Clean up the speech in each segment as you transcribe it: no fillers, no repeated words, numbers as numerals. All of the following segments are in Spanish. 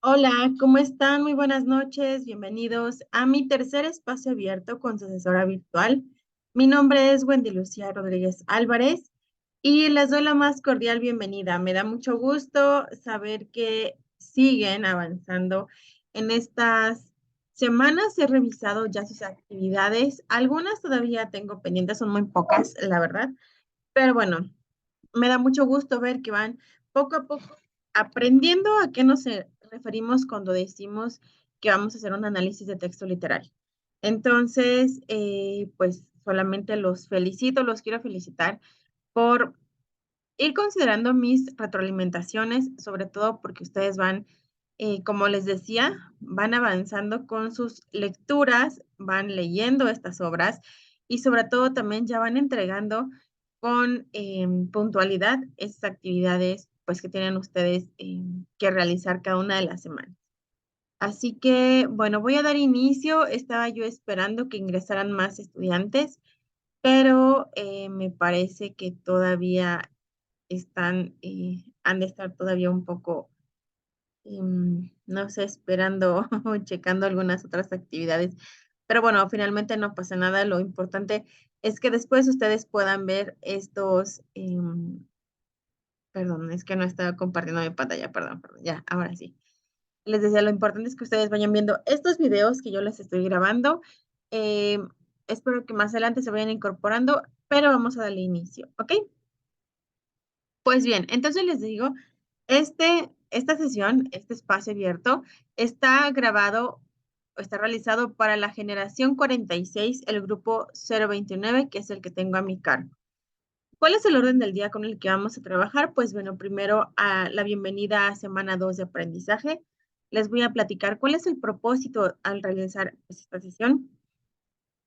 Hola, ¿cómo están? Muy buenas noches. Bienvenidos a mi tercer espacio abierto con su asesora virtual. Mi nombre es Wendy Lucía Rodríguez Álvarez y les doy la más cordial bienvenida. Me da mucho gusto saber que siguen avanzando en estas semanas. He revisado ya sus actividades. Algunas todavía tengo pendientes, son muy pocas, la verdad. Pero bueno, me da mucho gusto ver que van poco a poco aprendiendo a qué nos referimos cuando decimos que vamos a hacer un análisis de texto literario. Entonces, pues solamente los felicito, los quiero felicitar por ir considerando mis retroalimentaciones, sobre todo porque ustedes van, como les decía, van avanzando con sus lecturas, van leyendo estas obras y sobre todo también ya van entregando con puntualidad esas actividades pues que tienen ustedes que realizar cada una de las semanas. Así que, bueno, voy a dar inicio. Estaba yo esperando que ingresaran más estudiantes, pero me parece que todavía están, han de estar todavía un poco, no sé, esperando o checando algunas otras actividades. Pero bueno, finalmente no pasa nada. Lo importante es que después ustedes puedan ver estos, perdón, es que no estaba compartiendo mi pantalla, perdón, ya, ahora sí. Les decía, lo importante es que ustedes vayan viendo estos videos que yo les estoy grabando. Eh, Espero que más adelante se vayan incorporando, pero vamos a darle inicio, ¿ok? Pues bien, entonces les digo, esta sesión, este espacio abierto, está grabado o está realizado para la generación 46, el grupo 029, que es el que tengo a mi cargo. ¿Cuál es el orden del día con el que vamos a trabajar? Pues bueno, primero a la bienvenida a semana 2 de aprendizaje. Les voy a platicar cuál es el propósito al realizar esta sesión.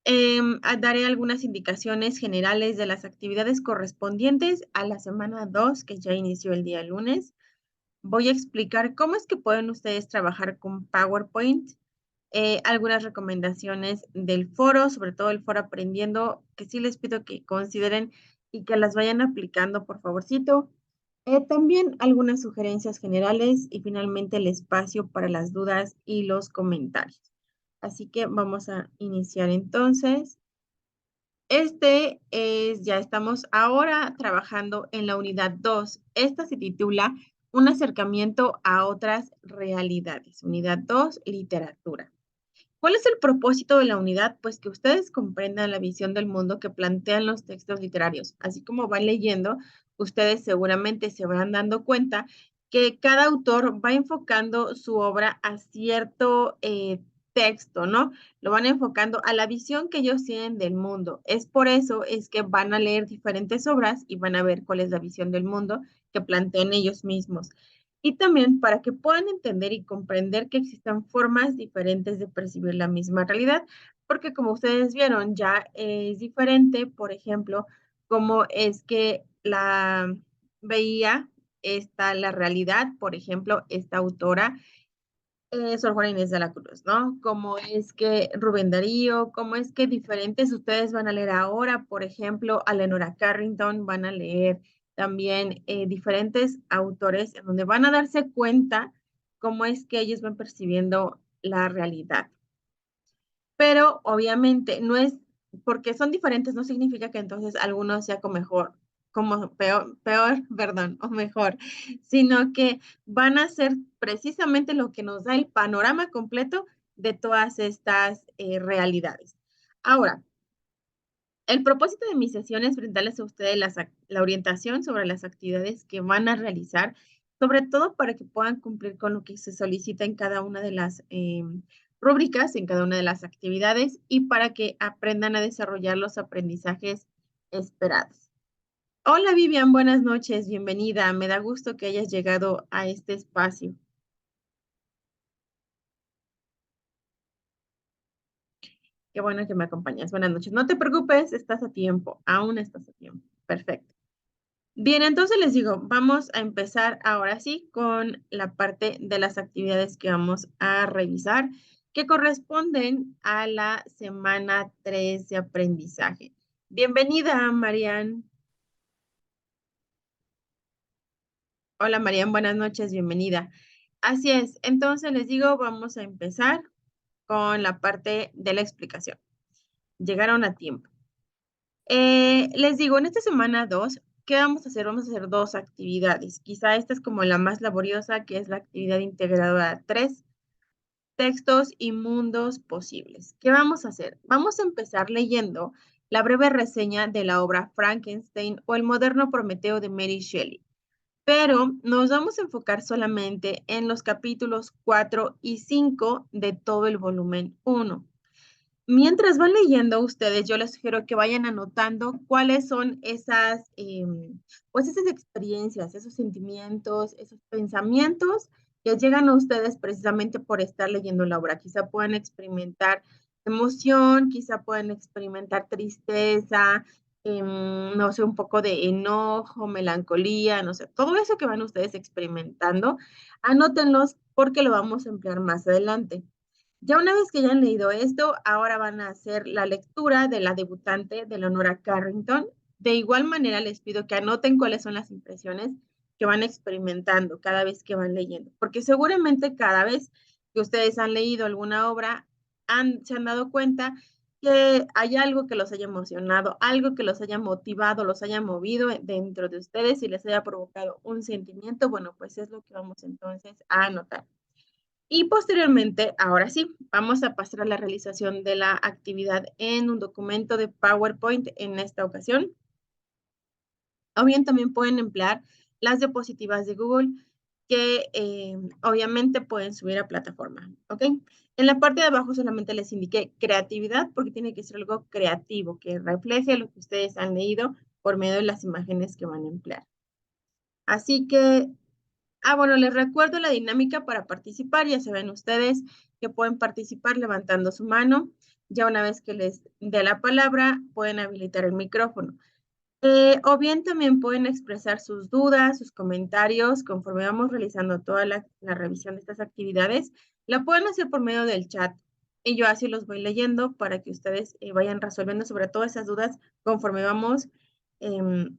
Daré algunas indicaciones generales de las actividades correspondientes a la semana 2 que ya inició el día lunes. Voy a explicar cómo es que pueden ustedes trabajar con PowerPoint, algunas recomendaciones del foro, sobre todo el foro aprendiendo, que sí les pido que consideren y que las vayan aplicando, por favorcito. También algunas sugerencias generales y finalmente el espacio para las dudas y los comentarios. Así que vamos a iniciar entonces. Ya estamos ahora trabajando en la unidad 2. Esta se titula Un acercamiento a otras realidades. Unidad 2, literatura. ¿Cuál es el propósito de la unidad? Pues que ustedes comprendan la visión del mundo que plantean los textos literarios. Así como van leyendo, ustedes seguramente se van dando cuenta que cada autor va enfocando su obra a cierto texto, ¿no? Lo van enfocando a la visión que ellos tienen del mundo. Es por eso es que van a leer diferentes obras y van a ver cuál es la visión del mundo que plantean ellos mismos y también para que puedan entender y comprender que existen formas diferentes de percibir la misma realidad, porque como ustedes vieron, ya es diferente, por ejemplo, cómo es que la veía la realidad, por ejemplo, esta autora, Sor Juana Inés de la Cruz, ¿no? Cómo es que Rubén Darío, cómo es que diferentes ustedes van a leer ahora, por ejemplo, a Leonora Carrington, van a leer también diferentes autores en donde van a darse cuenta cómo es que ellos van percibiendo la realidad. Pero obviamente no es, porque son diferentes, no significa que entonces alguno sea como mejor, como peor, perdón, o mejor, sino que van a ser precisamente lo que nos da el panorama completo de todas estas realidades. Ahora, el propósito de mi sesión es brindarles a ustedes la orientación sobre las actividades que van a realizar, sobre todo para que puedan cumplir con lo que se solicita en cada una de las rúbricas, en cada una de las actividades y para que aprendan a desarrollar los aprendizajes esperados. Hola Vivian, buenas noches, bienvenida. Me da gusto que hayas llegado a este espacio. Qué bueno que me acompañas. Buenas noches. No te preocupes, estás a tiempo, aún estás a tiempo. Perfecto. Bien, entonces les digo, vamos a empezar ahora sí con la parte de las actividades que vamos a revisar, que corresponden a la semana 3 de aprendizaje. Bienvenida, Marian. Hola, Marian, buenas noches, bienvenida. Así es. Entonces les digo, vamos a empezar con la parte de la explicación. Llegaron a tiempo. Les digo, en esta semana 2, ¿qué vamos a hacer? Vamos a hacer 2 actividades. Quizá esta es como la más laboriosa, que es la actividad integradora 3, textos y mundos posibles. ¿Qué vamos a hacer? Vamos a empezar leyendo la breve reseña de la obra Frankenstein o el moderno Prometeo de Mary Shelley, pero nos vamos a enfocar solamente en los capítulos 4 y 5 de todo el volumen 1. Mientras van leyendo ustedes, yo les sugiero que vayan anotando cuáles son esas, pues esas experiencias, esos sentimientos, esos pensamientos que llegan a ustedes precisamente por estar leyendo la obra. Quizá puedan experimentar emoción, quizá puedan experimentar tristeza, no sé, un poco de enojo, melancolía, no sé, todo eso que van ustedes experimentando, anótenlos porque lo vamos a emplear más adelante. Ya una vez que hayan leído esto, ahora van a hacer la lectura de la debutante de Leonora Carrington. De igual manera, les pido que anoten cuáles son las impresiones que van experimentando cada vez que van leyendo, porque seguramente cada vez que ustedes han leído alguna obra, se han dado cuenta que hay algo que los haya emocionado, algo que los haya motivado, los haya movido dentro de ustedes y les haya provocado un sentimiento. Bueno, pues es lo que vamos entonces a anotar. Y posteriormente, ahora sí, vamos a pasar a la realización de la actividad en un documento de PowerPoint en esta ocasión. O bien también pueden emplear las diapositivas de Google que obviamente pueden subir a plataforma, ¿ok? En la parte de abajo solamente les indiqué creatividad porque tiene que ser algo creativo que refleje lo que ustedes han leído por medio de las imágenes que van a emplear. Así que bueno, les recuerdo la dinámica para participar. Ya saben ustedes que pueden participar levantando su mano. Ya una vez que les dé la palabra, pueden habilitar el micrófono. O bien también pueden expresar sus dudas, sus comentarios, conforme vamos realizando toda la revisión de estas actividades. La pueden hacer por medio del chat y yo así los voy leyendo para que ustedes vayan resolviendo sobre todo esas dudas conforme vamos em,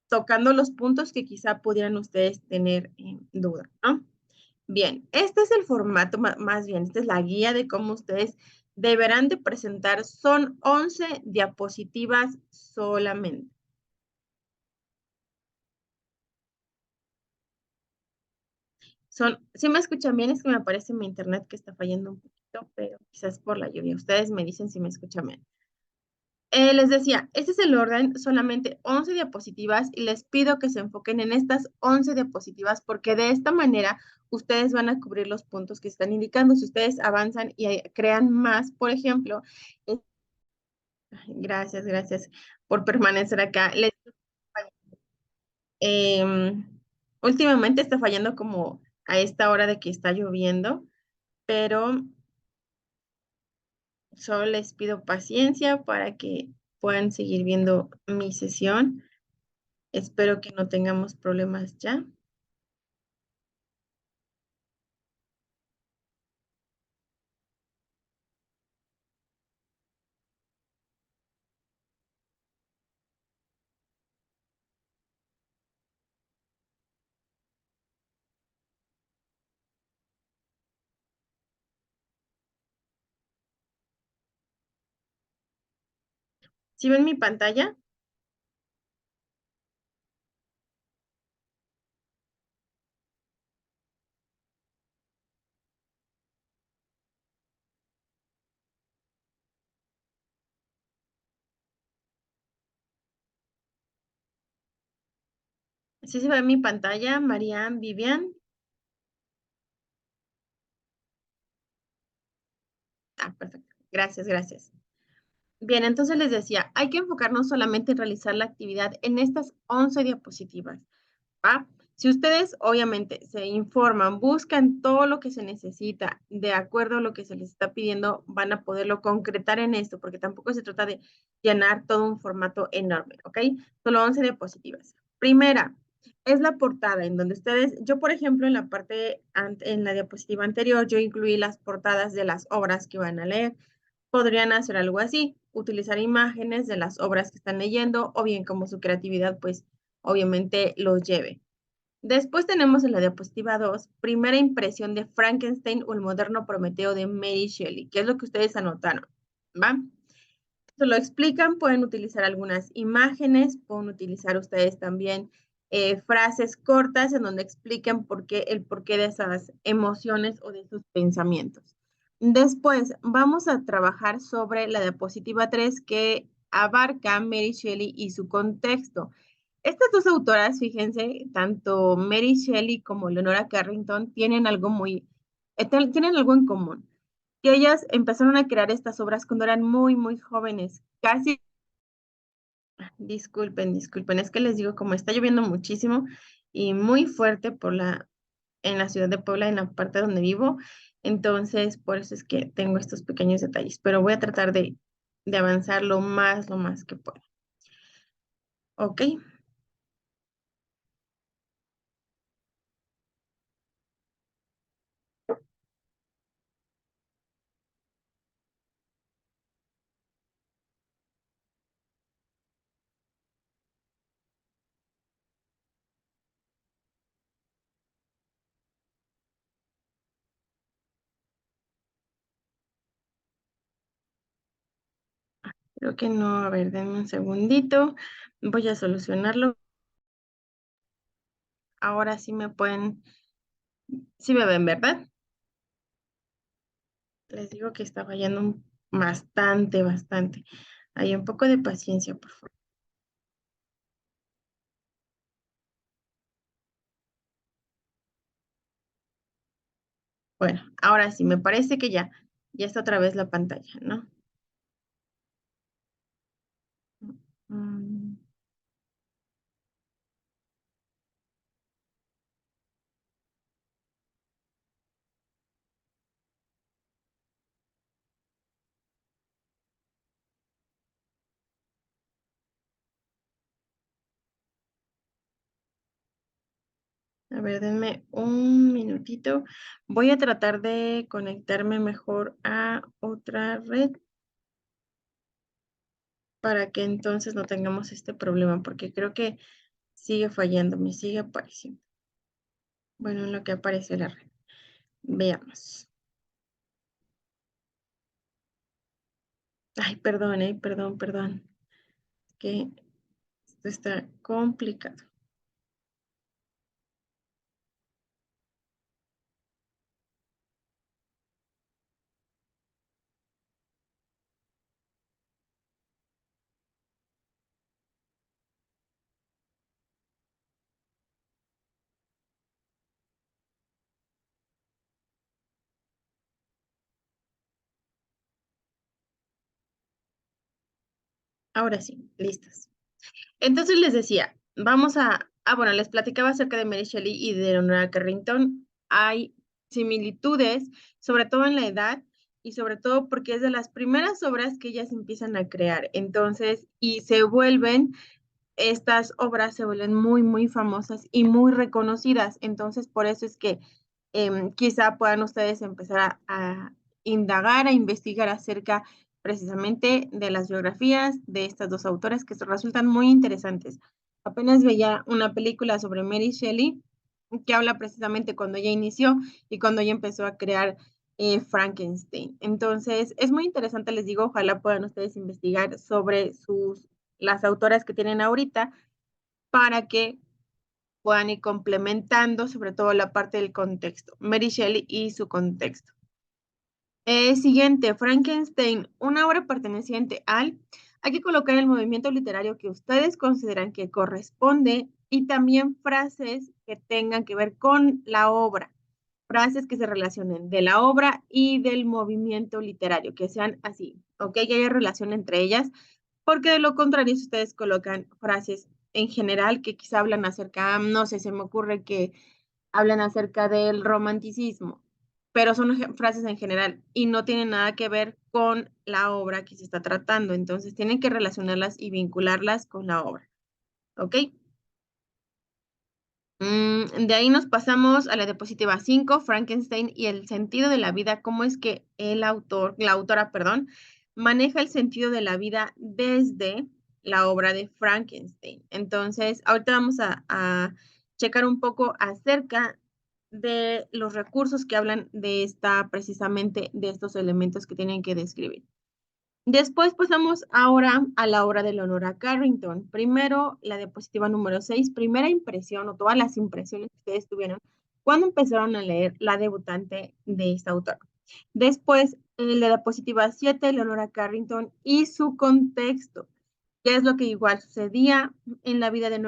tocando los puntos que quizá pudieran ustedes tener en duda, ¿no? Bien, este es el formato, más bien, esta es la guía de cómo ustedes deberán de presentar. Son 11 diapositivas solamente. Si me escuchan bien, es que me parece mi internet que está fallando un poquito, pero quizás por la lluvia. Ustedes me dicen si me escuchan bien. Les decía, este es el orden, solamente 11 diapositivas y les pido que se enfoquen en estas 11 diapositivas porque de esta manera ustedes van a cubrir los puntos que están indicando. Si ustedes avanzan y crean más, por ejemplo, gracias, gracias por permanecer acá. Em, últimamente está fallando como a esta hora de que está lloviendo, pero solo les pido paciencia para que puedan seguir viendo mi sesión. Espero que no tengamos problemas ya. ¿Sí ven mi pantalla? ¿Sí se ve mi pantalla, Marian, Vivian? Perfecto. Gracias, gracias. Bien, entonces les decía, hay que enfocarnos solamente en realizar la actividad en estas 11 diapositivas. ¿Va? Si ustedes obviamente se informan, buscan todo lo que se necesita de acuerdo a lo que se les está pidiendo, van a poderlo concretar en esto, porque tampoco se trata de llenar todo un formato enorme, ¿ok? Solo 11 diapositivas. Primera, es la portada en donde ustedes, yo por ejemplo en la parte, en la diapositiva anterior, yo incluí las portadas de las obras que van a leer. Podrían hacer algo así, utilizar imágenes de las obras que están leyendo o bien como su creatividad pues obviamente los lleve. Después tenemos en la diapositiva 2, primera impresión de Frankenstein o el moderno Prometeo de Mary Shelley, que es lo que ustedes anotaron, ¿va? Se lo explican, pueden utilizar algunas imágenes, pueden utilizar ustedes también frases cortas en donde expliquen el porqué de esas emociones o de esos pensamientos. Después vamos a trabajar sobre la diapositiva 3 que abarca Mary Shelley y su contexto. Estas dos autoras, fíjense, tanto Mary Shelley como Leonora Carrington tienen algo en común, que ellas empezaron a crear estas obras cuando eran muy, muy jóvenes, casi, disculpen, es que les digo, como está lloviendo muchísimo y muy fuerte en la ciudad de Puebla, en la parte donde vivo, entonces por eso es que tengo estos pequeños detalles, pero voy a tratar de avanzar lo más que pueda. ¿Ok? Creo que no, a ver, denme un segundito, voy a solucionarlo. Ahora sí me ven, ¿verdad? Les digo que está fallando bastante. Hay un poco de paciencia, por favor. Bueno, ahora sí, me parece que ya está otra vez la pantalla, ¿no? Mm, a ver, denme un minutito. Voy a tratar de conectarme mejor a otra red para que entonces no tengamos este problema, porque creo que sigue fallando, me sigue apareciendo. Bueno, en lo que aparece la red. Veamos. Ay, perdón, perdón. Que esto está complicado. Ahora sí, listas. Entonces les decía, bueno, les platicaba acerca de Mary Shelley y de Leonora Carrington. Hay similitudes, sobre todo en la edad y sobre todo porque es de las primeras obras que ellas empiezan a crear. Entonces, estas obras se vuelven muy, muy famosas y muy reconocidas. Entonces, por eso es que quizá puedan ustedes empezar a indagar, a investigar acerca precisamente de las biografías de estas dos autoras que resultan muy interesantes. Apenas veía una película sobre Mary Shelley que habla precisamente cuando ella inició y cuando ella empezó a crear Frankenstein. Entonces, es muy interesante, les digo, ojalá puedan ustedes investigar sobre las autoras que tienen ahorita para que puedan ir complementando sobre todo la parte del contexto. Mary Shelley y su contexto. Siguiente, Frankenstein, una obra perteneciente al. Hay que colocar el movimiento literario que ustedes consideran que corresponde y también frases que tengan que ver con la obra. Frases que se relacionen de la obra y del movimiento literario, que sean así, ¿ok? Que haya relación entre ellas, porque de lo contrario, si ustedes colocan frases en general que quizá hablan acerca, no sé, se me ocurre que hablan acerca del romanticismo, pero son frases en general y no tienen nada que ver con la obra que se está tratando. Entonces tienen que relacionarlas y vincularlas con la obra. ¿Ok? De ahí nos pasamos a la diapositiva 5, Frankenstein y el sentido de la vida, cómo es que la autora, perdón, maneja el sentido de la vida desde la obra de Frankenstein. Entonces, ahorita vamos a checar un poco acerca de los recursos que hablan de precisamente de estos elementos que tienen que describir. Después pasamos ahora a la obra de Leonora Carrington. Primero, la diapositiva número 6, primera impresión o todas las impresiones que ustedes tuvieron cuando empezaron a leer La debutante de esta autora. Después, la diapositiva 7, Leonora Carrington y su contexto, que es lo que igual sucedía en la vida de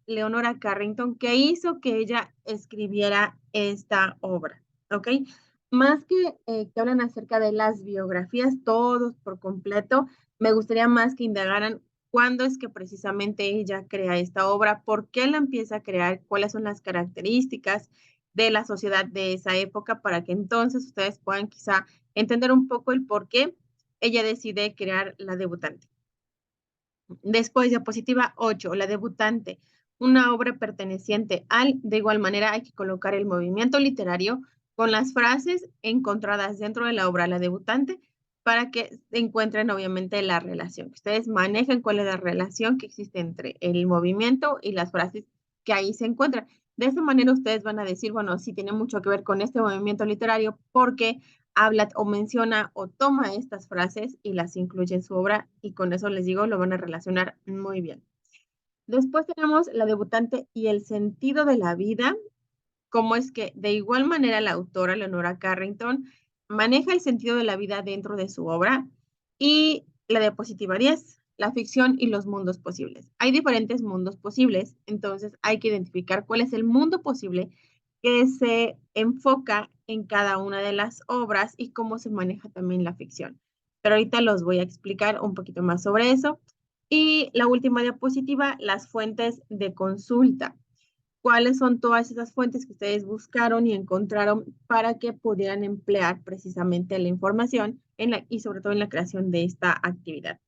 Leonora Carrington, que hizo que ella escribiera esta obra, ¿ok? Más que hablan acerca de las biografías, todos por completo, me gustaría más que indagaran cuándo es que precisamente ella crea esta obra, por qué la empieza a crear, cuáles son las características de la sociedad de esa época, para que entonces ustedes puedan quizá entender un poco el por qué ella decide crear La debutante. Después, diapositiva 8, La debutante, una obra perteneciente de igual manera hay que colocar el movimiento literario con las frases encontradas dentro de la obra La debutante para que encuentren obviamente la relación. Ustedes manejen cuál es la relación que existe entre el movimiento y las frases que ahí se encuentran. De esa manera ustedes van a decir, bueno, sí tiene mucho que ver con este movimiento literario porque habla o menciona o toma estas frases y las incluye en su obra y con eso les digo, lo van a relacionar muy bien. Después tenemos La debutante y el sentido de la vida, cómo es que de igual manera la autora Leonora Carrington maneja el sentido de la vida dentro de su obra. Y la diapositiva 10, la ficción y los mundos posibles. Hay diferentes mundos posibles, entonces hay que identificar cuál es el mundo posible que se enfoca en cada una de las obras y cómo se maneja también la ficción. Pero ahorita los voy a explicar un poquito más sobre eso. Y la última diapositiva, las fuentes de consulta. ¿Cuáles son todas esas fuentes que ustedes buscaron y encontraron para que pudieran emplear precisamente la información y sobre todo en la creación de esta actividad?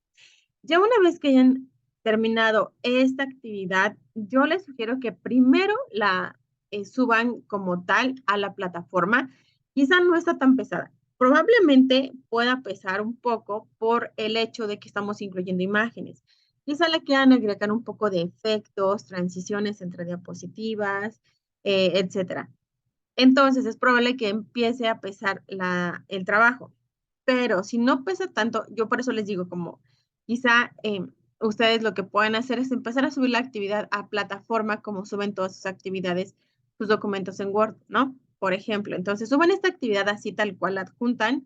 Ya una vez que hayan terminado esta actividad, yo les sugiero que primero la suban como tal a la plataforma. Quizá no está tan pesada. Probablemente pueda pesar un poco por el hecho de que estamos incluyendo imágenes. Quizá le quieran agregar un poco de efectos, transiciones entre diapositivas, etcétera. Entonces es probable que empiece a pesar el trabajo. Pero si no pesa tanto, yo por eso les digo como quizá ustedes lo que pueden hacer es empezar a subir la actividad a plataforma como suben todas sus actividades, sus documentos en Word, ¿no? Por ejemplo, entonces suben esta actividad así tal cual la adjuntan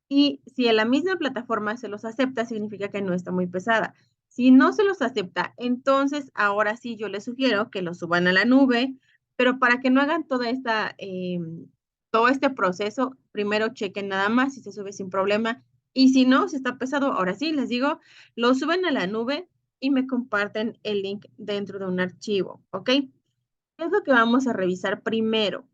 y si en la misma plataforma se los acepta, significa que no está muy pesada. Si no se los acepta, entonces ahora sí yo les sugiero que lo suban a la nube, pero para que no hagan todo este proceso, primero chequen nada más si se sube sin problema. Y si no, si está pesado, ahora sí les digo, lo suben a la nube y me comparten el link dentro de un archivo, ¿ok? ¿Qué es lo que vamos a revisar primero?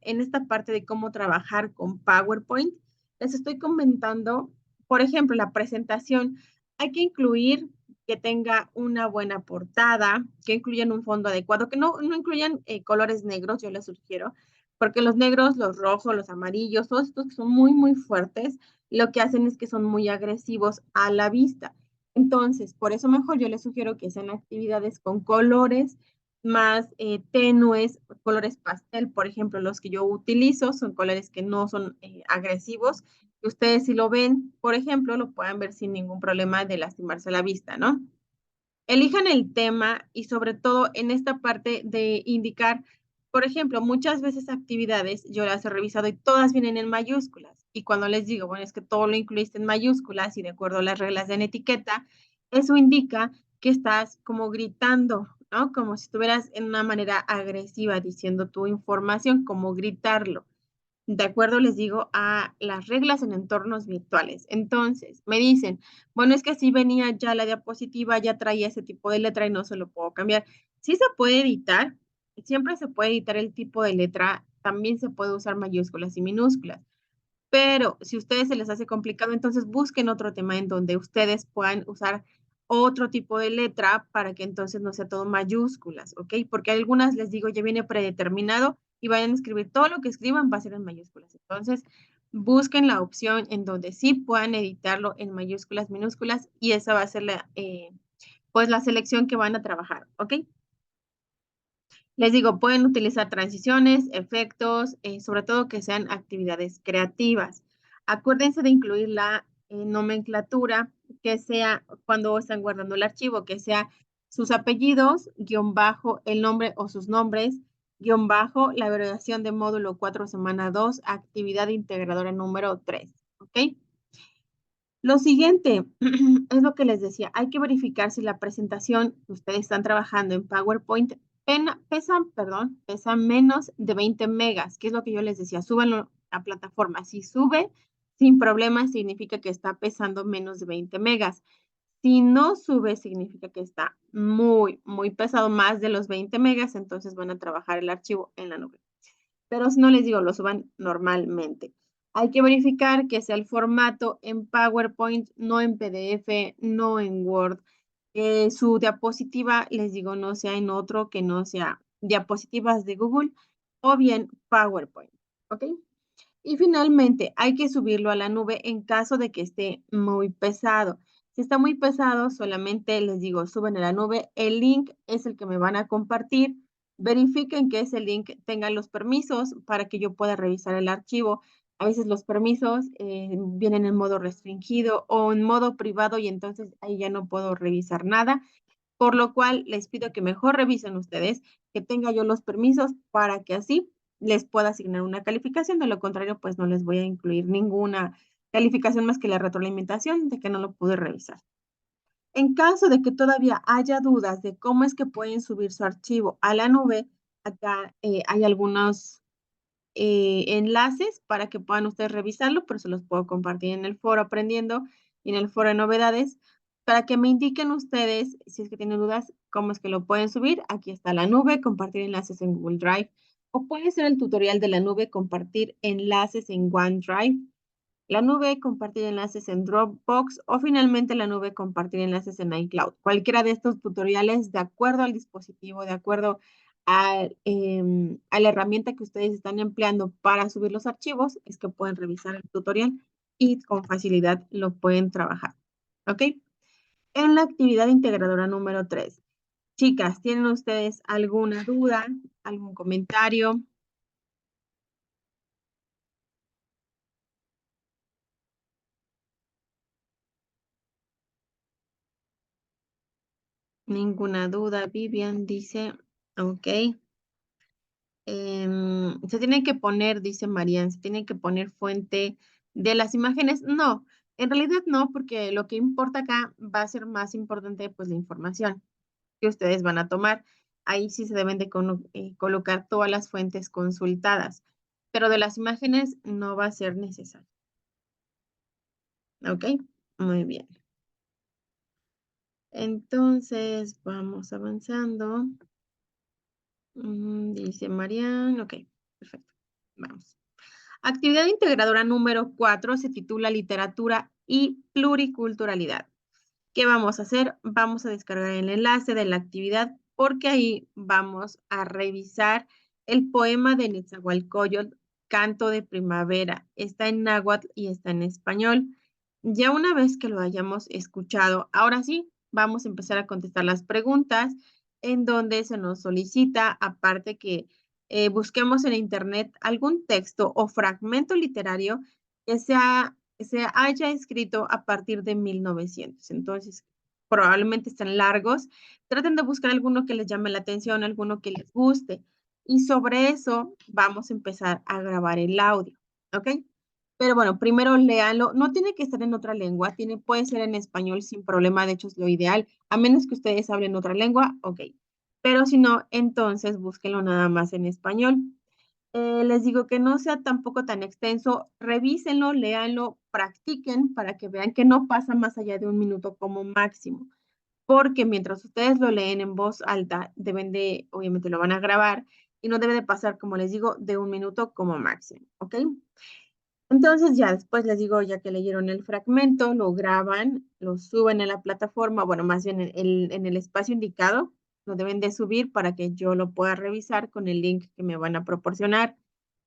En esta parte de cómo trabajar con PowerPoint, les estoy comentando, por ejemplo, la presentación. Hay que incluir que tenga una buena portada, que incluyan un fondo adecuado, que no incluyan colores negros, yo les sugiero, porque los negros, los rojos, los amarillos, todos estos que son muy, muy fuertes, lo que hacen es que son muy agresivos a la vista. Entonces, por eso mejor yo les sugiero que sean actividades con colores más tenues, colores pastel, por ejemplo, los que yo utilizo son colores que no son agresivos. Y ustedes si lo ven, por ejemplo, lo pueden ver sin ningún problema de lastimarse la vista, ¿no? Elijan el tema y sobre todo en esta parte de indicar, por ejemplo, muchas veces actividades, yo las he revisado y todas vienen en mayúsculas. Y cuando les digo, bueno, es que todo lo incluiste en mayúsculas y de acuerdo a las reglas de la etiqueta, eso indica que estás como gritando, ¿no? Como si estuvieras en una manera agresiva diciendo tu información, como gritarlo. De acuerdo, les digo, a las reglas en entornos virtuales. Entonces, me dicen, bueno, es que si venía ya la diapositiva, ya traía ese tipo de letra y no se lo puedo cambiar. Sí se puede editar, siempre se puede editar el tipo de letra, también se puede usar mayúsculas y minúsculas. Pero si a ustedes se les hace complicado, entonces busquen otro tema en donde ustedes puedan usar otro tipo de letra para que entonces no sea todo mayúsculas, ¿ok? Porque algunas les digo ya viene predeterminado y vayan a escribir todo lo que escriban va a ser en mayúsculas. Entonces, busquen la opción en donde sí puedan editarlo en mayúsculas, minúsculas y esa va a ser pues la selección que van a trabajar, ¿ok? Les digo, pueden utilizar transiciones, efectos, sobre todo que sean actividades creativas. Acuérdense de incluir la nomenclatura, que sea cuando están guardando el archivo, que sea sus apellidos, guión bajo, el nombre o sus nombres, guión bajo, la abreviación de módulo 4, semana 2, actividad integradora número 3. ¿Ok? Lo siguiente es lo que les decía, hay que verificar si la presentación que ustedes están trabajando en PowerPoint pesa menos de 20 megas, que es lo que yo les decía, súbanlo a plataforma. Si sube sin problema, significa que está pesando menos de 20 megas. Si no sube, significa que está muy pesado, más de los 20 megas, entonces van a trabajar el archivo en la nube. Pero si no les digo, lo suban normalmente. Hay que verificar que sea el formato en PowerPoint, no en PDF, no en Word. Su diapositiva, les digo, no sea en otro que no sea diapositivas de Google o bien PowerPoint. ¿Ok? Y finalmente, hay que subirlo a la nube en caso de que esté muy pesado. Si está muy pesado, solamente les digo, suben a la nube. El link es el que me van a compartir. Verifiquen que ese link tenga los permisos para que yo pueda revisar el archivo. A veces los permisos vienen en modo restringido o en modo privado y entonces ahí ya no puedo revisar nada. Por lo cual les pido que mejor revisen ustedes, que tenga yo los permisos para que así les pueda asignar una calificación. De lo contrario, pues no les voy a incluir ninguna calificación más que la retroalimentación de que no lo pude revisar. En caso de que todavía haya dudas de cómo es que pueden subir su archivo a la nube, acá hay algunos enlaces para que puedan ustedes revisarlo, pero se los puedo compartir en el foro Aprendiendo y en el foro de novedades para que me indiquen ustedes, si es que tienen dudas, cómo es que lo pueden subir. Aquí está la nube, compartir enlaces en Google Drive, o puede ser el tutorial de la nube, compartir enlaces en OneDrive, la nube, compartir enlaces en Dropbox o finalmente la nube, compartir enlaces en iCloud. Cualquiera de estos tutoriales, de acuerdo al dispositivo, de acuerdo a la herramienta que ustedes están empleando para subir los archivos, es que pueden revisar el tutorial y con facilidad lo pueden trabajar. ¿Ok? En la actividad integradora número 3. Chicas, ¿tienen ustedes alguna duda, algún comentario? Ninguna duda. Vivian dice, ok. Se tiene que poner, dice Marian, se tiene que poner fuente de las imágenes. No, en realidad no, porque lo que importa acá va a ser más importante, pues la información que ustedes van a tomar. Ahí sí se deben de colocar todas las fuentes consultadas, pero de las imágenes no va a ser necesario. ¿Ok? Muy bien. Entonces, vamos avanzando. Dice Marian, ok, perfecto. Vamos. Actividad integradora número 4 se titula Literatura y Pluriculturalidad. ¿Qué vamos a hacer? Vamos a descargar el enlace de la actividad porque ahí vamos a revisar el poema de Nezahualcóyotl, Canto de Primavera. Está en náhuatl y está en español. Ya una vez que lo hayamos escuchado, ahora sí, vamos a empezar a contestar las preguntas en donde se nos solicita, aparte que busquemos en internet algún texto o fragmento literario que se haya escrito a partir de 1900. Entonces, probablemente estén largos. Traten de buscar alguno que les llame la atención, alguno que les guste. Y sobre eso vamos a empezar a grabar el audio. ¿Ok? Pero bueno, primero léanlo. No tiene que estar en otra lengua, puede ser en español sin problema, de hecho es lo ideal, a menos que ustedes hablen otra lengua, ok. Pero si no, entonces búsquenlo nada más en español. Les digo que no sea tampoco tan extenso, revísenlo, léanlo, practiquen para que vean que no pasa más allá de un minuto como máximo. Porque mientras ustedes lo leen en voz alta, obviamente lo van a grabar y no debe de pasar, como les digo, de un minuto como máximo, ¿ok? Entonces ya después les digo, ya que leyeron el fragmento, lo graban, lo suben a la plataforma, bueno, más bien en el espacio indicado, lo deben de subir para que yo lo pueda revisar con el link que me van a proporcionar.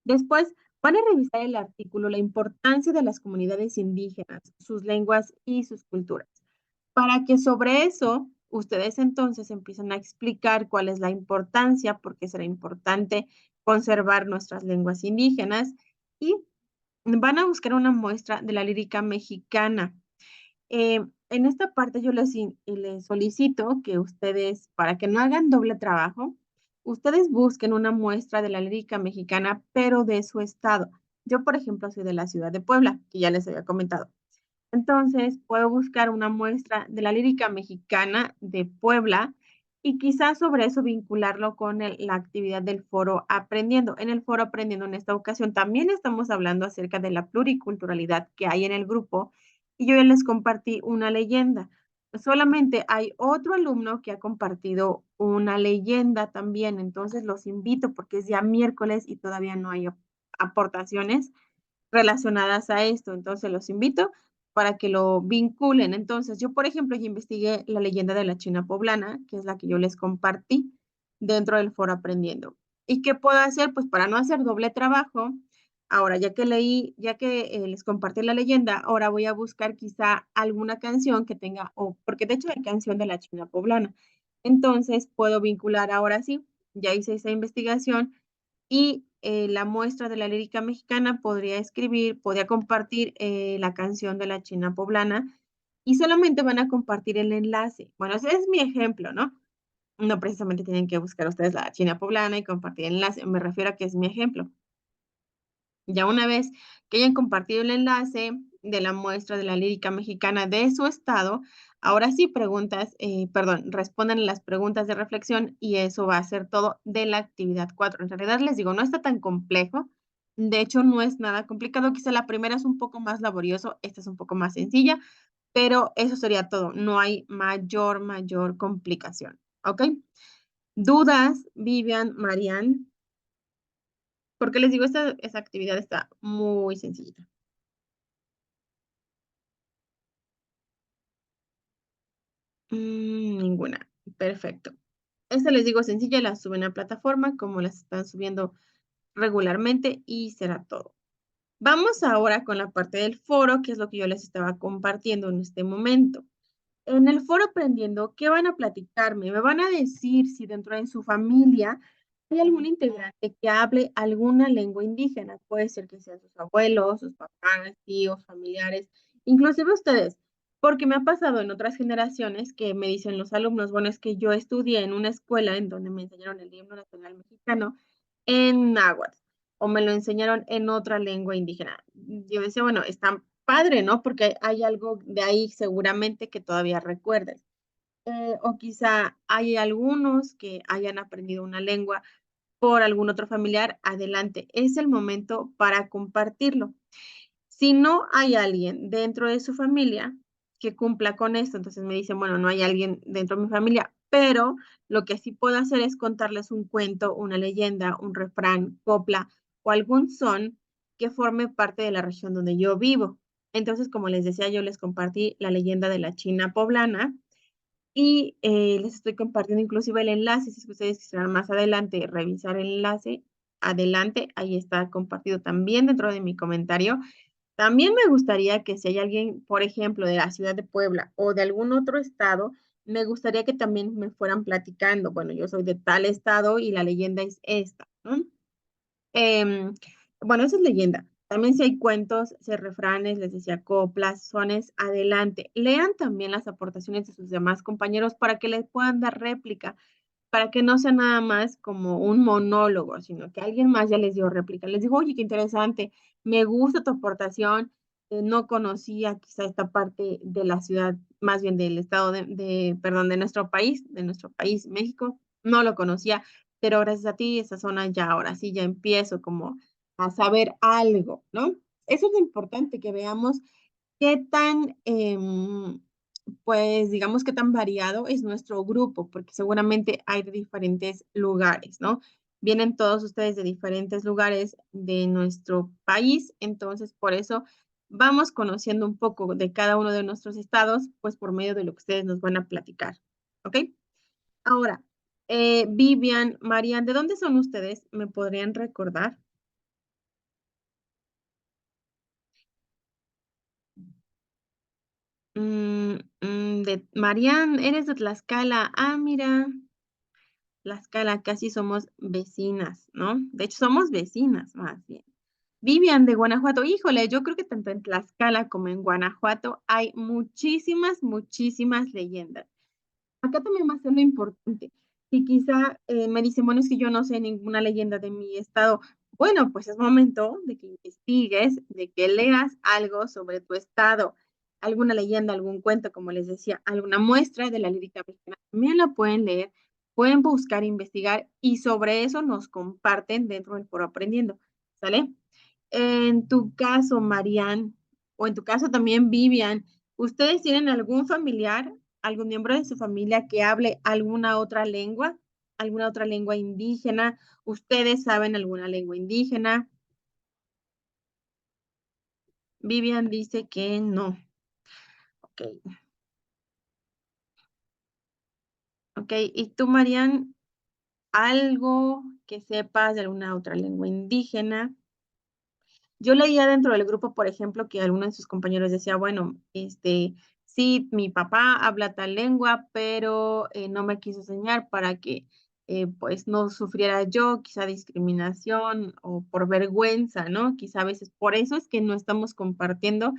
Después van a revisar el artículo, la importancia de las comunidades indígenas, sus lenguas y sus culturas, para que sobre eso ustedes entonces empiezan a explicar cuál es la importancia, por qué será importante conservar nuestras lenguas indígenas y van a buscar una muestra de la lírica mexicana. En esta parte yo les solicito que ustedes, para que no hagan doble trabajo, ustedes busquen una muestra de la lírica mexicana, pero de su estado. Yo, por ejemplo, soy de la ciudad de Puebla, que ya les había comentado. Entonces, puedo buscar una muestra de la lírica mexicana de Puebla y quizás sobre eso vincularlo con la actividad del foro Aprendiendo. En el foro Aprendiendo en esta ocasión también estamos hablando acerca de la pluriculturalidad que hay en el grupo y yo ya les compartí una leyenda. Solamente hay otro alumno que ha compartido una leyenda también, entonces los invito porque es ya miércoles y todavía no hay aportaciones relacionadas a esto. Entonces los invito para que lo vinculen. Entonces, yo, por ejemplo, ya investigué la leyenda de la China poblana, que es la que yo les compartí dentro del foro Aprendiendo. ¿Y qué puedo hacer? Pues para no hacer doble trabajo, ahora ya que leí, ya que les compartí la leyenda, ahora voy a buscar quizá alguna canción que tenga, o porque de hecho hay canción de la China poblana. Entonces puedo vincular ahora sí, ya hice esa investigación y la muestra de la lírica mexicana podría compartir la canción de la China poblana y solamente van a compartir el enlace. Bueno, ese es mi ejemplo, ¿no? No precisamente tienen que buscar ustedes la China poblana y compartir el enlace, me refiero a que es mi ejemplo. Ya una vez que hayan compartido el enlace de la muestra de la lírica mexicana de su estado, ahora sí respondan las preguntas de reflexión y eso va a ser todo de la actividad 4. En realidad les digo, no está tan complejo. De hecho, no es nada complicado. Quizá la primera es un poco más laborioso, esta es un poco más sencilla, pero eso sería todo. No hay mayor complicación. ¿Ok? ¿Dudas, Vivian, Marian? Porque les digo, esta actividad está muy sencillita. Ninguna. Perfecto. Esta les digo sencilla, la suben a plataforma como las están subiendo regularmente y será todo. Vamos ahora con la parte del foro, que es lo que yo les estaba compartiendo en este momento. En el foro aprendiendo, ¿qué van a platicarme? Me van a decir si dentro de su familia hay algún integrante que hable alguna lengua indígena. Puede ser que sean sus abuelos, sus papás, tíos, familiares, inclusive ustedes, porque me ha pasado en otras generaciones que me dicen los alumnos, bueno, es que yo estudié en una escuela en donde me enseñaron el himno nacional mexicano en náhuatl o me lo enseñaron en otra lengua indígena. Yo decía, bueno, está padre, ¿no? Porque hay algo de ahí seguramente que todavía recuerdes. O quizá hay algunos que hayan aprendido una lengua por algún otro familiar, adelante. Es el momento para compartirlo. Si no hay alguien dentro de su familia que cumpla con esto, entonces me dicen, bueno, no hay alguien dentro de mi familia, pero lo que sí puedo hacer es contarles un cuento, una leyenda, un refrán, copla o algún son que forme parte de la región donde yo vivo. Entonces, como les decía, yo les compartí la leyenda de la China poblana y les estoy compartiendo inclusive el enlace, si es que ustedes quisieran más adelante revisar el enlace, adelante, ahí está compartido también dentro de mi comentario. También me gustaría que si hay alguien, por ejemplo, de la ciudad de Puebla o de algún otro estado, me gustaría que también me fueran platicando. Bueno, yo soy de tal estado y la leyenda es esta, ¿no? Em, bueno, esa es leyenda. También si hay cuentos, si hay refranes, les decía coplas, sones, adelante. Lean también las aportaciones de sus demás compañeros para que les puedan dar réplica, para que no sea nada más como un monólogo, sino que alguien más ya les dio réplica. Les digo, oye, qué interesante, me gusta tu aportación, no conocía quizá esta parte de la ciudad, más bien del estado perdón, de nuestro país, México, no lo conocía, pero gracias a ti, esa zona ya, ahora sí, ya empiezo como a saber algo, ¿no? Eso es lo importante, que veamos qué tan, pues digamos que tan variado es nuestro grupo, porque seguramente hay de diferentes lugares, ¿no? Vienen todos ustedes de diferentes lugares de nuestro país, entonces por eso vamos conociendo un poco de cada uno de nuestros estados, pues por medio de lo que ustedes nos van a platicar, ¿ok? Ahora, Vivian, Marian, ¿de dónde son ustedes? ¿Me podrían recordar? De Marian, eres de Tlaxcala. Ah, mira, Tlaxcala, casi somos vecinas, ¿no? De hecho, somos vecinas, más bien. Vivian de Guanajuato. Híjole, yo creo que tanto en Tlaxcala como en Guanajuato hay muchísimas, muchísimas leyendas. Acá también va a ser lo importante. Si quizá me dicen, bueno, es que yo no sé ninguna leyenda de mi estado. Bueno, pues es momento de que investigues, de que leas algo sobre tu estado, alguna leyenda, algún cuento, como les decía, alguna muestra de la lírica mexicana. También la pueden leer, pueden buscar, investigar y sobre eso nos comparten dentro del foro aprendiendo. ¿Sale? En tu caso, Marian, o en tu caso también, Vivian, ¿ustedes tienen algún familiar, algún miembro de su familia que hable alguna otra lengua indígena? ¿Ustedes saben alguna lengua indígena? Vivian dice que no. Ok, ok. ¿Y tú, Marian, algo que sepas de alguna otra lengua indígena? Yo leía dentro del grupo, por ejemplo, que alguno de sus compañeros decía, bueno, sí, mi papá habla tal lengua, pero no me quiso enseñar para que pues no sufriera yo quizá discriminación o por vergüenza, ¿no? Quizá a veces por eso es que no estamos compartiendo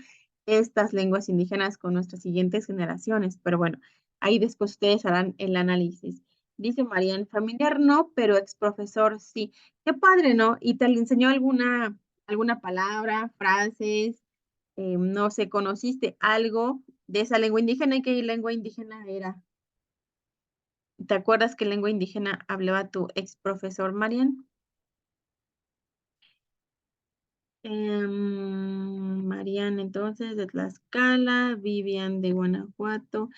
estas lenguas indígenas con nuestras siguientes generaciones, pero bueno, ahí después ustedes harán el análisis. Dice Marian, familiar no, pero ex profesor sí. Qué padre, ¿no? ¿Y te le enseñó alguna palabra, frases, no sé, conociste algo de esa lengua indígena y qué lengua indígena era? ¿Te acuerdas qué lengua indígena hablaba tu ex profesor, Marian? Marian, entonces, de Tlaxcala, Vivian de Guanajuato.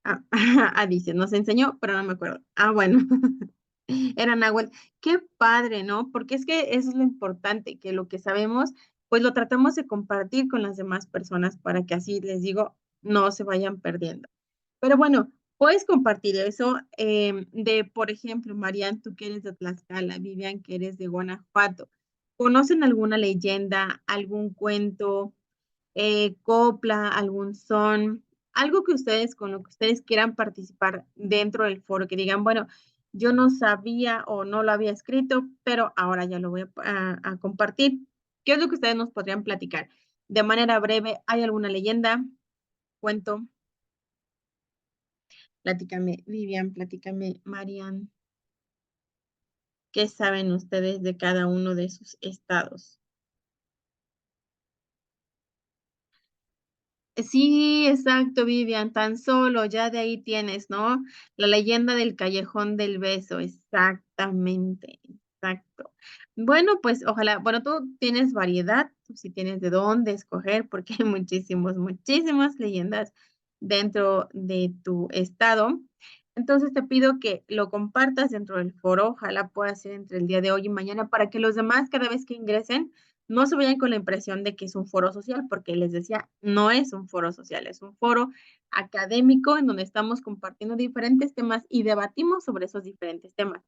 Ah, dice, nos enseñó, pero no me acuerdo. Ah, bueno. Era náhuatl. Qué padre, ¿no? Porque es que eso es lo importante, que lo que sabemos, pues lo tratamos de compartir con las demás personas para que así, les digo, no se vayan perdiendo. Pero bueno, puedes compartir eso por ejemplo, Marian, tú que eres de Tlaxcala, Vivian, que eres de Guanajuato. ¿Conocen alguna leyenda, algún cuento, copla, algún son, algo que ustedes, con lo que ustedes quieran participar dentro del foro, que digan, bueno, yo no sabía o no lo había escrito, pero ahora ya lo voy a compartir? ¿Qué es lo que ustedes nos podrían platicar? De manera breve, ¿hay alguna leyenda, cuento? Platícame, Vivian, platícame, Marian, ¿qué saben ustedes de cada uno de sus estados? Sí, exacto, Vivian, tan solo, ya de ahí tienes, ¿no? La leyenda del callejón del beso, exactamente, exacto. Bueno, pues ojalá, bueno, tú tienes variedad, tú sí tienes de dónde escoger, porque hay muchísimas leyendas dentro de tu estado. Entonces te pido que lo compartas dentro del foro, ojalá pueda ser entre el día de hoy y mañana para que los demás cada vez que ingresen no se vayan con la impresión de que es un foro social, porque les decía, no es un foro social, es un foro académico en donde estamos compartiendo diferentes temas y debatimos sobre esos diferentes temas,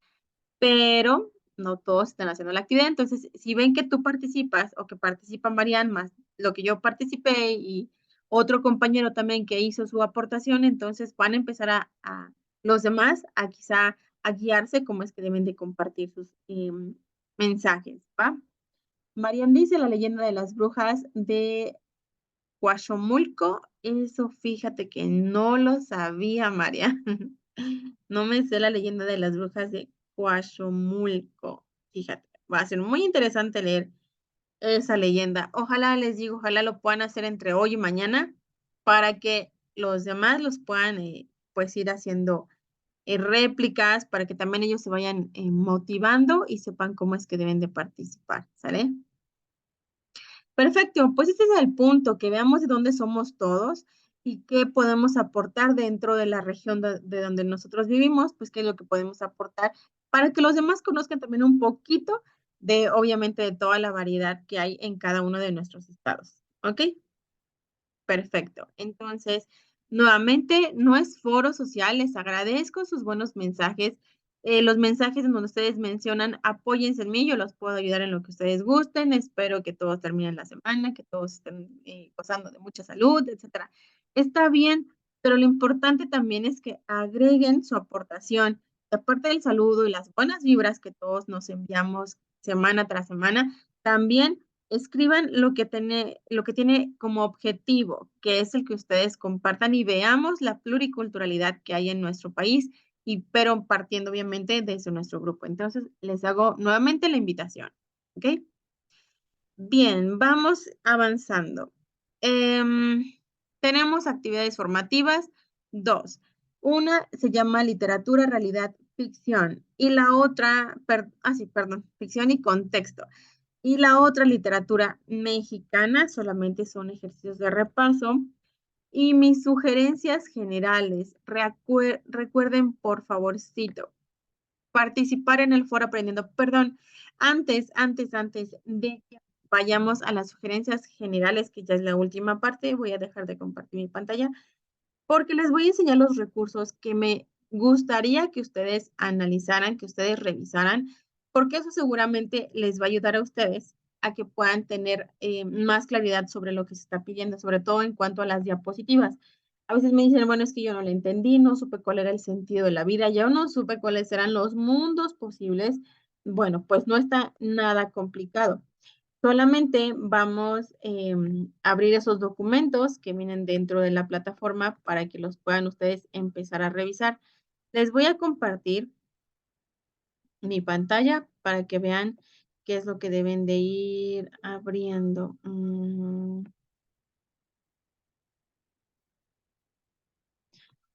pero no todos están haciendo la actividad. Entonces, si ven que tú participas o que participa Marian más lo que yo participé y otro compañero también que hizo su aportación, entonces van a empezar a los demás a quizá a guiarse cómo es que deben de compartir sus mensajes, ¿va? Marian dice la leyenda de las brujas de Huachomulco. Eso fíjate que no lo sabía, Marian. No me sé la leyenda de las brujas de Huachomulco. Fíjate, va a ser muy interesante leer esa leyenda. Ojalá les digo, ojalá lo puedan hacer entre hoy y mañana para que los demás los puedan pues ir haciendo réplicas para que también ellos se vayan motivando y sepan cómo es que deben de participar, ¿sale? Perfecto, pues este es el punto, que veamos de dónde somos todos y qué podemos aportar dentro de la región de donde nosotros vivimos, pues qué es lo que podemos aportar para que los demás conozcan también un poquito de, obviamente, de toda la variedad que hay en cada uno de nuestros estados. ¿Ok? Perfecto. Entonces, nuevamente, no es foro social, les agradezco sus buenos mensajes. Los mensajes en donde ustedes mencionan, apóyense en mí, yo los puedo ayudar en lo que ustedes gusten. Espero que todos terminen la semana, que todos estén gozando de mucha salud, etcétera. Está bien, pero lo importante también es que agreguen su aportación. Y aparte del saludo y las buenas vibras que todos nos enviamos semana tras semana, también escriban lo que tiene como objetivo, que es el que ustedes compartan y veamos la pluriculturalidad que hay en nuestro país, y, pero partiendo obviamente desde nuestro grupo. Entonces, les hago nuevamente la invitación. ¿Ok? Bien, vamos avanzando. Em, tenemos actividades formativas, dos. Una se llama literatura, realidad, ficción. Y la otra, sí, perdón, ficción y contexto. Y la otra, literatura mexicana, solamente son ejercicios de repaso. Y mis sugerencias generales, recuerden por favorcito, participar en el foro aprendiendo. Perdón, antes de que vayamos a las sugerencias generales, que ya es la última parte, voy a dejar de compartir mi pantalla, porque les voy a enseñar los recursos que me gustaría que ustedes analizaran, que ustedes revisaran, porque eso seguramente les va a ayudar a ustedes a que puedan tener más claridad sobre lo que se está pidiendo, sobre todo en cuanto a las diapositivas. A veces me dicen, bueno, es que yo no le entendí, no supe cuál era el sentido de la vida, yo no supe cuáles eran los mundos posibles. Bueno, pues no está nada complicado. Solamente vamos a abrir esos documentos que vienen dentro de la plataforma para que los puedan ustedes empezar a revisar. Les voy a compartir mi pantalla para que vean qué es lo que deben de ir abriendo.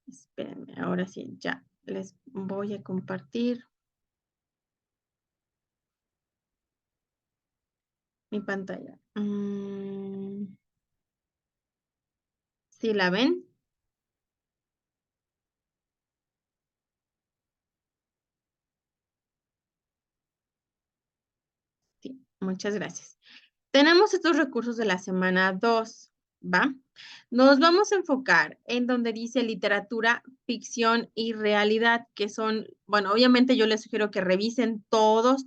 Espérenme, ahora sí, ya les voy a compartir mi pantalla. ¿Sí la ven? Sí, muchas gracias. Tenemos estos recursos de la semana 2, ¿va? Nos vamos a enfocar en donde dice literatura, ficción y realidad, que son, bueno, obviamente yo les sugiero que revisen todos,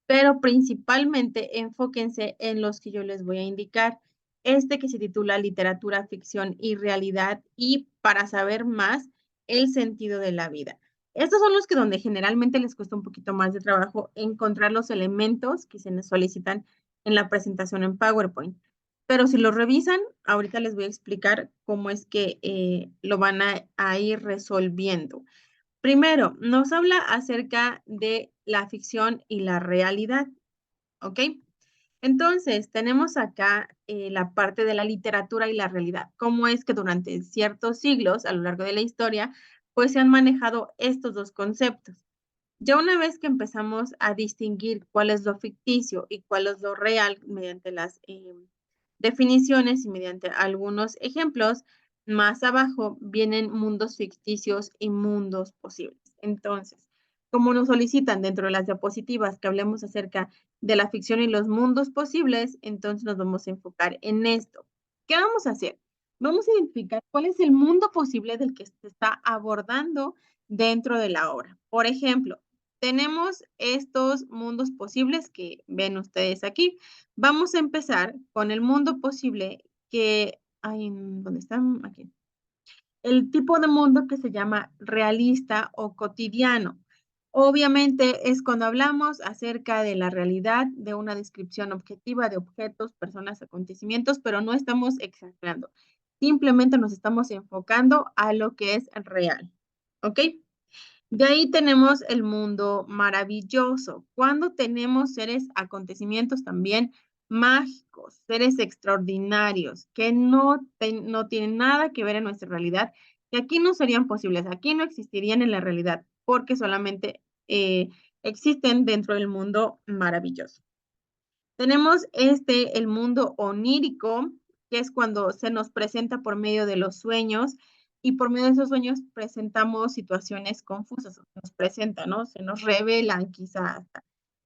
pero principalmente enfóquense en los que yo les voy a indicar. Este que se titula Literatura, Ficción y Realidad, y para saber más, el sentido de la vida. Estos son los que donde generalmente les cuesta un poquito más de trabajo encontrar los elementos que se les solicitan en la presentación en PowerPoint. Pero si lo revisan, ahorita les voy a explicar cómo es que lo van a ir resolviendo. Primero, nos habla acerca de la ficción y la realidad, ¿ok? Entonces, tenemos acá la parte de la literatura y la realidad. Cómo es que durante ciertos siglos, a lo largo de la historia, pues se han manejado estos dos conceptos. Ya una vez que empezamos a distinguir cuál es lo ficticio y cuál es lo real mediante las definiciones y mediante algunos ejemplos, más abajo vienen mundos ficticios y mundos posibles. Entonces, como nos solicitan dentro de las diapositivas que hablemos acerca de la ficción y los mundos posibles, entonces nos vamos a enfocar en esto. ¿Qué vamos a hacer? Vamos a identificar cuál es el mundo posible del que se está abordando dentro de la obra. Por ejemplo, tenemos estos mundos posibles que ven ustedes aquí. Vamos a empezar con el mundo posible que hay, ¿dónde están? Aquí. El tipo de mundo que se llama realista o cotidiano. Obviamente es cuando hablamos acerca de la realidad, de una descripción objetiva de objetos, personas, acontecimientos, pero no estamos exagerando. Simplemente nos estamos enfocando a lo que es real. ¿Ok? De ahí tenemos el mundo maravilloso, cuando tenemos seres, acontecimientos también mágicos, seres extraordinarios, que no tienen nada que ver en nuestra realidad, que aquí no serían posibles, aquí no existirían en la realidad, porque solamente existen dentro del mundo maravilloso. Tenemos el mundo onírico, que es cuando se nos presenta por medio de los sueños y por medio de esos sueños presentamos situaciones confusas, nos presentan, ¿no? Se nos revelan quizás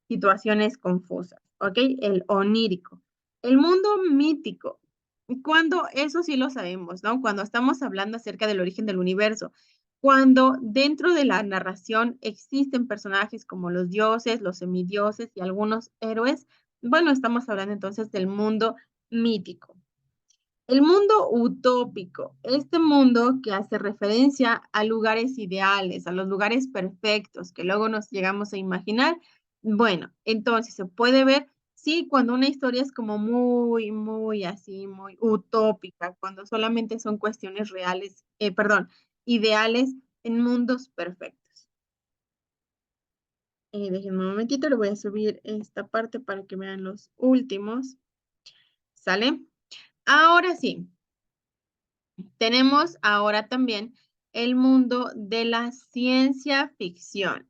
situaciones confusas, ¿ok? El onírico. El mundo mítico, cuando eso sí lo sabemos, ¿no? Cuando estamos hablando acerca del origen del universo, cuando dentro de la narración existen personajes como los dioses, los semidioses y algunos héroes, bueno, estamos hablando entonces del mundo mítico. El mundo utópico, este mundo que hace referencia a lugares ideales, a los lugares perfectos que luego nos llegamos a imaginar. Bueno, entonces se puede ver, sí, cuando una historia es como muy, muy así, muy utópica, cuando solamente son cuestiones reales, perdón, ideales en mundos perfectos. Déjenme un momentito, le voy a subir esta parte para que vean los últimos. ¿Sale? Ahora sí, tenemos ahora también el mundo de la ciencia ficción.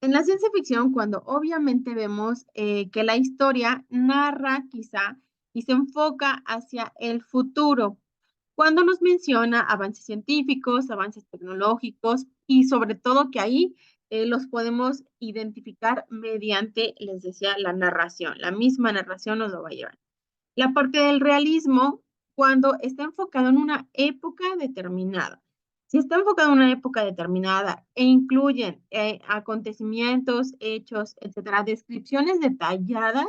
En la ciencia ficción, cuando obviamente vemos que la historia narra quizá y se enfoca hacia el futuro, cuando nos menciona avances científicos, avances tecnológicos y sobre todo que ahí los podemos identificar mediante, les decía, la narración. La misma narración nos lo va a llevar. La parte del realismo, cuando está enfocado en una época determinada. Si está enfocado en una época determinada e incluyen acontecimientos, hechos, etcétera, descripciones detalladas,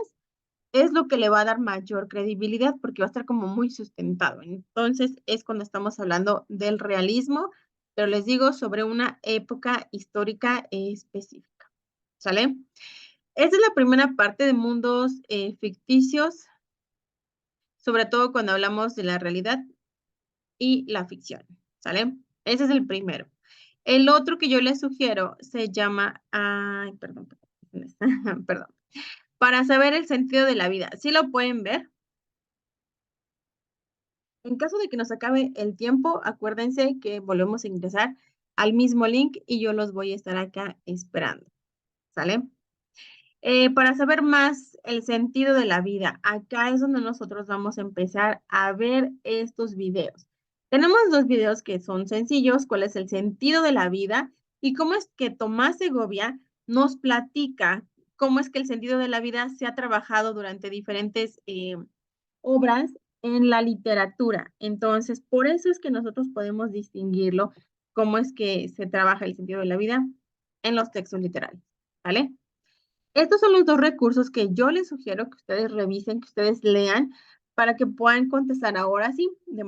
es lo que le va a dar mayor credibilidad porque va a estar como muy sustentado. Entonces, es cuando estamos hablando del realismo, pero les digo sobre una época histórica específica. ¿Sale? Esa es la primera parte de mundos ficticios, sobre todo cuando hablamos de la realidad y la ficción, ¿sale? Ese es el primero. El otro que yo les sugiero se llama, ay, perdón, perdón, para saber el sentido de la vida. ¿Sí lo pueden ver? En caso de que nos acabe el tiempo, acuérdense que volvemos a ingresar al mismo link y yo los voy a estar acá esperando, ¿sale? Para saber más el sentido de la vida, acá es donde nosotros vamos a empezar a ver estos videos. Tenemos dos videos que son sencillos, cuál es el sentido de la vida y cómo es que Tomás Segovia nos platica cómo es que el sentido de la vida se ha trabajado durante diferentes obras en la literatura. Entonces, por eso es que nosotros podemos distinguirlo, cómo es que se trabaja el sentido de la vida en los textos literarios, ¿vale? Estos son los dos recursos que yo les sugiero que ustedes revisen, que ustedes lean para que puedan contestar ahora sí de